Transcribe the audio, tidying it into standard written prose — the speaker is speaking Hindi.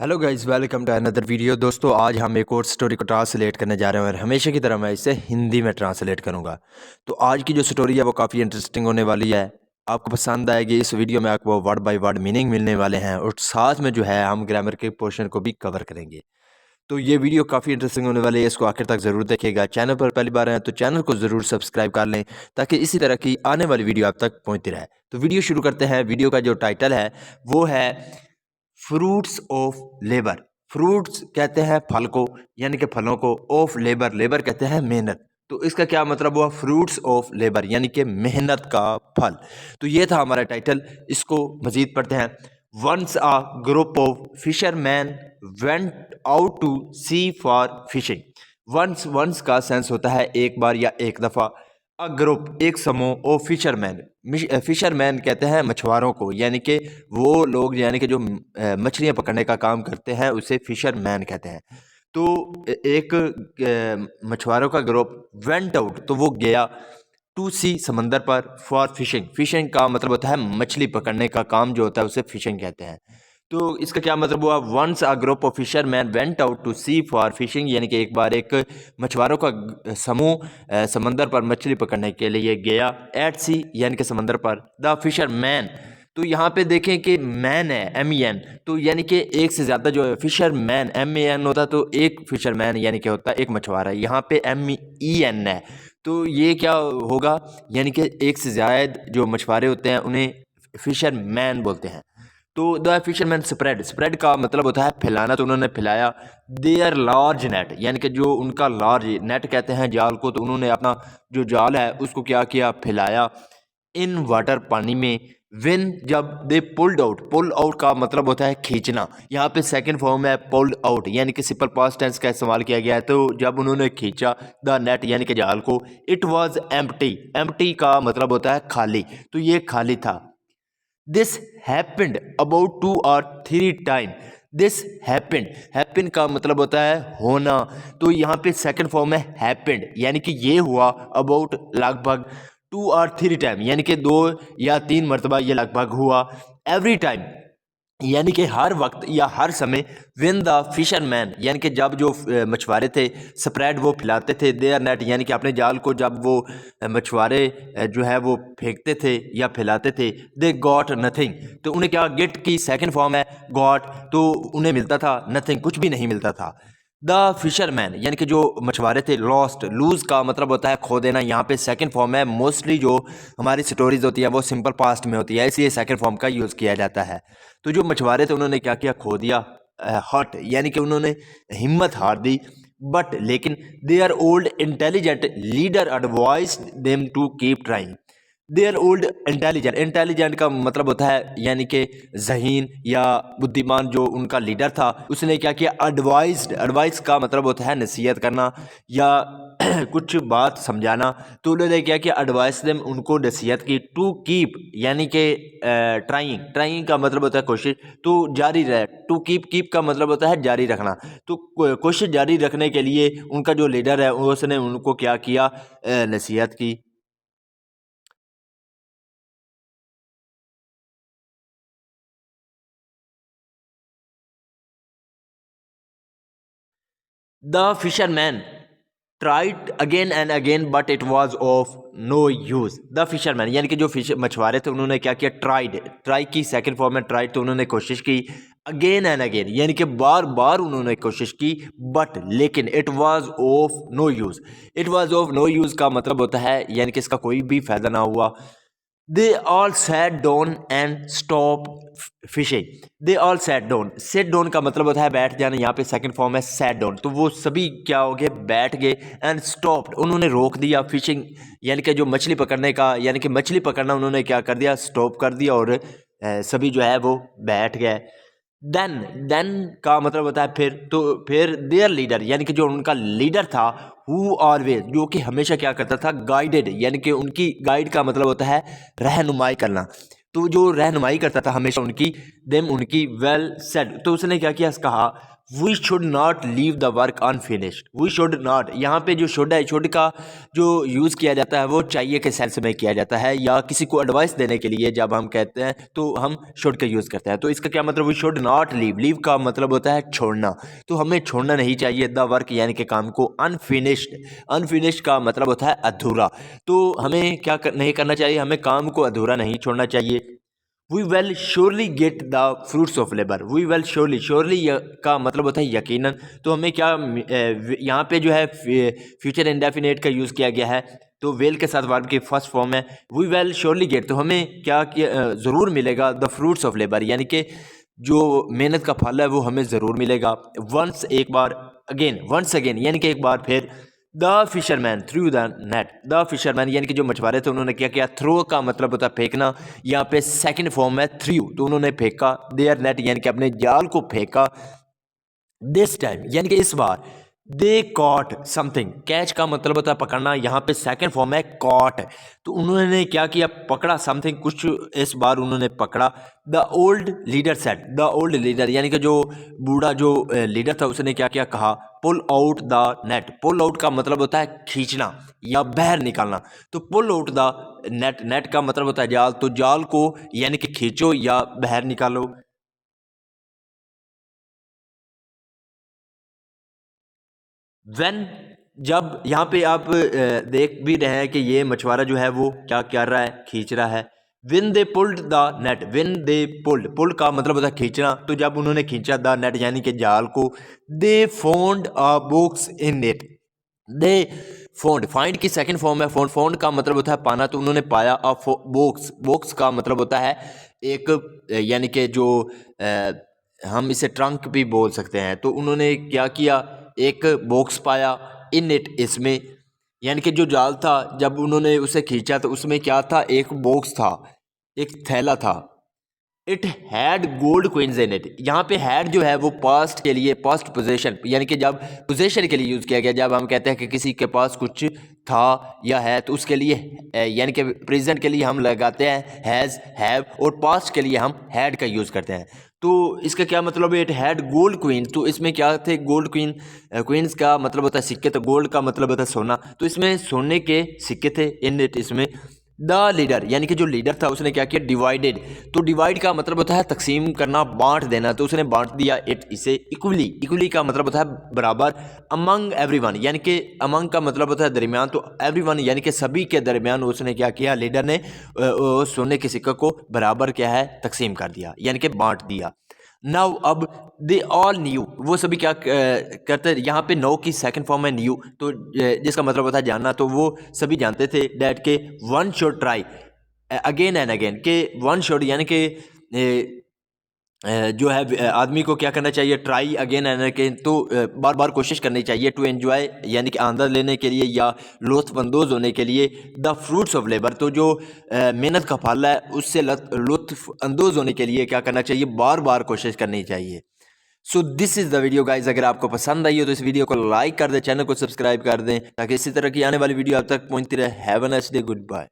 Hello guys, welcome to another video. दोस्तों, आज हम एक और स्टोरी को ट्रांसलेट करने जा रहे हैं और हमेशा की तरह मैं इसे हिंदी में ट्रांसलेट करूंगा। तो आज की जो स्टोरी है वो काफ़ी इंटरेस्टिंग होने वाली है, आपको पसंद आएगी। इस वीडियो में आपको वर्ड बाय वर्ड मीनिंग मिलने वाले हैं और साथ में जो है हम ग्रामर के पोर्शन को भी कवर करेंगे। तो ये वीडियो काफ़ी इंटरेस्टिंग होने वाली है, इसको आखिर तक ज़रूर देखिएगा। चैनल पर पहली बार आए तो चैनल को ज़रूर सब्सक्राइब कर लें ताकि इसी तरह की आने वाली वीडियो आप तक पहुँचती रहे। तो वीडियो शुरू करते हैं। वीडियो का जो टाइटल है वो है फ्रूट्स ऑफ लेबर। फ्रूट्स कहते हैं फल को, यानी कि फलों को। ऑफ लेबर, लेबर कहते हैं मेहनत। तो इसका क्या मतलब हुआ? फ्रूट्स ऑफ लेबर यानी कि मेहनत का फल। तो ये था हमारा टाइटल। इसको मजीद पढ़ते हैं। Once a group of fisherman went out to sea for fishing. Once, once का सेंस होता है एक बार या एक दफ़ा। अ ग्रुप, एक समूह। ऑफ फिशरमैन, फिशरमैन कहते हैं मछुआरों को, यानी कि वो लोग यानी कि जो मछलियाँ पकड़ने का काम करते हैं उसे फिशरमैन कहते हैं। तो एक मछुआरों का ग्रुप वेंट आउट, तो वो गया, टू सी, समंदर पर, फॉर फिशिंग। फिशिंग का मतलब होता है मछली पकड़ने का काम जो होता है उसे फिशिंग कहते हैं। तो इसका क्या मतलब हुआ? Once a group of fisherman went out to sea for fishing, यानी कि एक बार एक मछुआरों का समूह समंदर पर मछली पकड़ने के लिए गया। एट सी यानी कि समंदर पर। द फिशरमैन, तो यहाँ पे देखें कि मैन है, MEN, तो यानी कि एक से ज़्यादा जो है फिशरमैन, MAN होता तो एक फिशरमैन यानी कि होता एक मछुआरा। यहाँ पे MEN है, तो ये क्या होगा? यानी कि एक से ज़्यादा जो मछुआरे होते हैं उन्हें फिशरमैन बोलते हैं। तो द फिशरमैन स्प्रेड, स्प्रेड का मतलब होता है फैलाना, तो उन्होंने फैलाया देयर लार्ज नेट, यानी कि जो उनका लार्ज नेट कहते हैं जाल को, तो उन्होंने अपना जो जाल है उसको क्या किया? फैलाया। इन वाटर, पानी में। विन, जब। They pulled out, pull out का मतलब होता है खींचना। यहाँ पे सेकंड फॉर्म है पुल्ड आउट, यानी कि सिंपल पास्ट टेंस का इस्तेमाल किया गया है। तो जब उन्होंने खींचा द नेट यानी कि जाल को, इट वाज एम्प्टी, एम्प्टी का मतलब होता है खाली, तो ये खाली था। This happened about 2 or 3 time. This happened, happen का मतलब होता है होना, तो यहाँ पे सेकंड फॉर्म है हैपेंड, यानी कि ये हुआ। अबाउट, लगभग। 2 or 3 टाइम, यानी कि 2 या 3 मरतबा ये लगभग हुआ। एवरी टाइम, यानी कि हर वक्त या हर समय। विन द फिशरमैन, यानी कि जब जो मछुआरे थे, स्प्रेड वो फैलाते थे, देयर नेट, यानी कि अपने जाल को जब वो मछुआरे जो है वो फेंकते थे या फैलाते थे। दे गॉट नथिंग, तो उन्हें क्या? गेट की सेकंड फॉर्म है गॉट, तो उन्हें मिलता था नथिंग, कुछ भी नहीं मिलता था। द फिशरमैन, यानी कि जो मछुआरे थे, लॉस्ट, लूज का मतलब होता है खो देना। यहाँ पे सेकंड फॉर्म है। मोस्टली जो हमारी स्टोरीज होती है वो सिंपल पास्ट में होती है, इसलिए सेकंड फॉर्म का यूज़ किया जाता है। तो जो मछुआरे थे उन्होंने क्या किया? खो दिया। हट, यानी कि उन्होंने हिम्मत हार दी। बट, लेकिन, their old intelligent leader advise them to keep trying. Their old intelligent, intelligent का मतलब होता है यानी कि जहीन या बुद्धिमान। जो उनका लीडर था उसने क्या किया? एडवाइज्ड, एडवाइस का मतलब होता है नसीहत करना या कुछ बात समझाना। तो उन्होंने क्या किया? एडवाइस देम, उनको नसीहत की। टू कीप, यानी कि ट्राइंग, ट्राइंग का मतलब होता है कोशिश, तो जारी रहे। टू कीप, कीप का मतलब होता है जारी रखना। तो कोशिश जारी रखने के लिए उनका जो लीडर है उसने उनको क्या किया? नसीहत की। The fisherman tried again and again but it was of no use. The fisherman, यानी कि जो फिश मछुआरे थे उन्होंने क्या किया? ट्राइड, ट्राई की सेकंड फॉर्म में ट्राइड, तो उन्होंने कोशिश की। अगेन एंड अगेन, यानी कि बार बार उन्होंने कोशिश की, बट, लेकिन, it was of no use. It was of no use का मतलब होता है यानी कि इसका कोई भी फायदा ना हुआ। They all sat down and stop fishing. They all sat down, set down का मतलब होता है बैठ जाना। यहाँ पे सेकंड फॉर्म है सैट डाउन, तो वो सभी क्या हो गए? बैठ गए। एंड स्टॉप्ड, उन्होंने रोक दिया। फिशिंग, यानी कि जो मछली पकड़ने का, यानी कि मछली पकड़ना उन्होंने क्या कर दिया? स्टॉप कर दिया, और सभी जो है वो बैठ गए। देन, देन का मतलब होता है फिर, तो फिर देयर लीडर, यानी कि जो उनका लीडर था, हु ऑलवेज, जो कि हमेशा क्या करता था? गाइडेड, यानी कि उनकी गाइड का मतलब होता है रहनुमाई करना। तो जो रहनुमाई करता था हमेशा उनकी, देम, उनकी, वेल सेड, तो उसने क्या किया? कहा we should not leave the work unfinished. We should not, यहाँ पे जो शुड है, शुड का जो यूज़ किया जाता है वो चाहिए के सेंस में किया जाता है, या किसी को एडवाइस देने के लिए जब हम कहते हैं तो हम शुड का यूज़ करते हैं। तो इसका क्या मतलब, we should not leave, leave का मतलब होता है छोड़ना, तो हमें छोड़ना नहीं चाहिए द वर्क यानी कि काम को अनफिनिश्ड। अनफिनिश्ड का मतलब होता है अधूरा, तो हमें क्या नहीं करना चाहिए, हमें काम को अधूरा नहीं छोड़ना चाहिए। We will surely get the fruits of labour. We will surely, surely का मतलब होता है यकीनन, तो हमें क्या यहाँ पे जो है फ्यूचर इंडेफिनेट का यूज़ किया गया है, तो वेल के साथ वर्ब की फर्स्ट फॉर्म है। वी वेल श्योरली गेट, तो हमें क्या ज़रूर मिलेगा द फ्रूट्स ऑफ लेबर, यानी कि जो मेहनत का फल है वो हमें ज़रूर मिलेगा। वंस, एक बार, अगेन, वंस अगेन यानी कि एक बार फिर। The fisherman through the net, the fisherman यानी कि जो मछुआरे थे उन्होंने क्या किया, थ्रो का मतलब होता है फेंकना, यहाँ पे सेकंड फॉर्म है थ्रू, तो उन्होंने फेंका, देयर नेट यानी कि अपने जाल को फेंका, दिस टाइम यानी कि इस बार, दे कॉट समथिंग, कैच का मतलब होता है पकड़ना, यहाँ पे सेकंड फॉर्म है कॉट, तो उन्होंने क्या किया, पकड़ा समथिंग, कुछ इस बार उन्होंने पकड़ा। The old leader set, the old leader यानी कि जो बूढ़ा जो लीडर था उसने क्या क्या कहा, pull out the net, pull out का मतलब होता है खींचना या बाहर निकालना, तो pull out the net, net का मतलब होता है जाल, तो जाल को यानी कि खींचो या बाहर निकालो। व्हेन, जब, यहाँ पे आप देख भी रहे हैं कि ये मछुआरा जो है वो क्या कर रहा है, खींच रहा है। Win they pulled the net, win they pulled, pulled का मतलब होता है खींचना, तो जब उन्होंने खींचा द नेट यानी कि जाल को, they found a box in it, they found, find की सेकंड फॉर्म है फोन्ड, फोन्ड का मतलब होता है पाना, तो उन्होंने पाया अ बॉक्स, बॉक्स का मतलब होता है एक यानी कि जो हम इसे ट्रंक भी बोल सकते हैं, तो उन्होंने क्या किया, एक बॉक्स पाया, इन इट, इसमें, यानी कि जो जाल था जब उन्होंने उसे खींचा तो उसमें क्या था, एक बॉक्स था, एक थैला था। It had gold coins in it, यहाँ पे हैड जो है वो पास्ट के लिए, पास्ट पोजेशन यानी कि जब पोजेशन के लिए यूज़ किया गया, जब हम कहते हैं कि किसी के पास कुछ था या है तो उसके लिए यानी कि प्रेजेंट के लिए हम लगाते हैं हैज़, हैव, और पास्ट के लिए हम हैड का यूज़ करते हैं। तो इसका क्या मतलब है, इट हैड गोल्ड क्वीन, तो इसमें क्या थे, गोल्ड क्वीन, क्वींस का मतलब होता है सिक्के, तो गोल्ड का मतलब होता है सोना, तो इसमें सोने के सिक्के थे इन इट, इसमें। द लीडर यानी कि जो लीडर था उसने क्या किया, डिवाइडेड, तो डिवाइड का मतलब होता है तकसीम करना, बांट देना, तो उसने बांट दिया इट, इसे, इक्वली, इक्वली का मतलब होता है बराबर, अमंग एवरीवन यानी कि अमंग का मतलब होता है दरमियान, तो एवरीवन यानी कि सभी के दरमियान उसने क्या किया, लीडर ने सोने के सिक्के को बराबर क्या है, तकसीम कर दिया यानी कि बांट दिया। नाउ, अब दे ऑल न्यू, वो सभी क्या करते, यहाँ पे नो की सेकंड फॉर्म है न्यू, तो जिसका मतलब होता है जानना, तो वो सभी जानते थे डैट के one should try again and again, के वन शुड यानी कि जो है आदमी को क्या करना चाहिए, ट्राई अगेन एंड अगेन, तो बार बार कोशिश करनी चाहिए, टू एंजॉय यानी कि आनंद लेने के लिए या लुत्फ़अंदोज़ होने के लिए, द फ्रूट्स ऑफ लेबर, तो जो मेहनत का फल है उससे लुत्फ़अंदोज़ होने के लिए क्या करना चाहिए, बार बार कोशिश करनी चाहिए। So this is the video guys, अगर आपको पसंद आई हो तो इस वीडियो को लाइक कर दें, चैनल को सब्सक्राइब कर दें, ताकि इसी तरह की आने वाली वीडियो आप तक पहुंचती रहे। Have a nice day, good bye.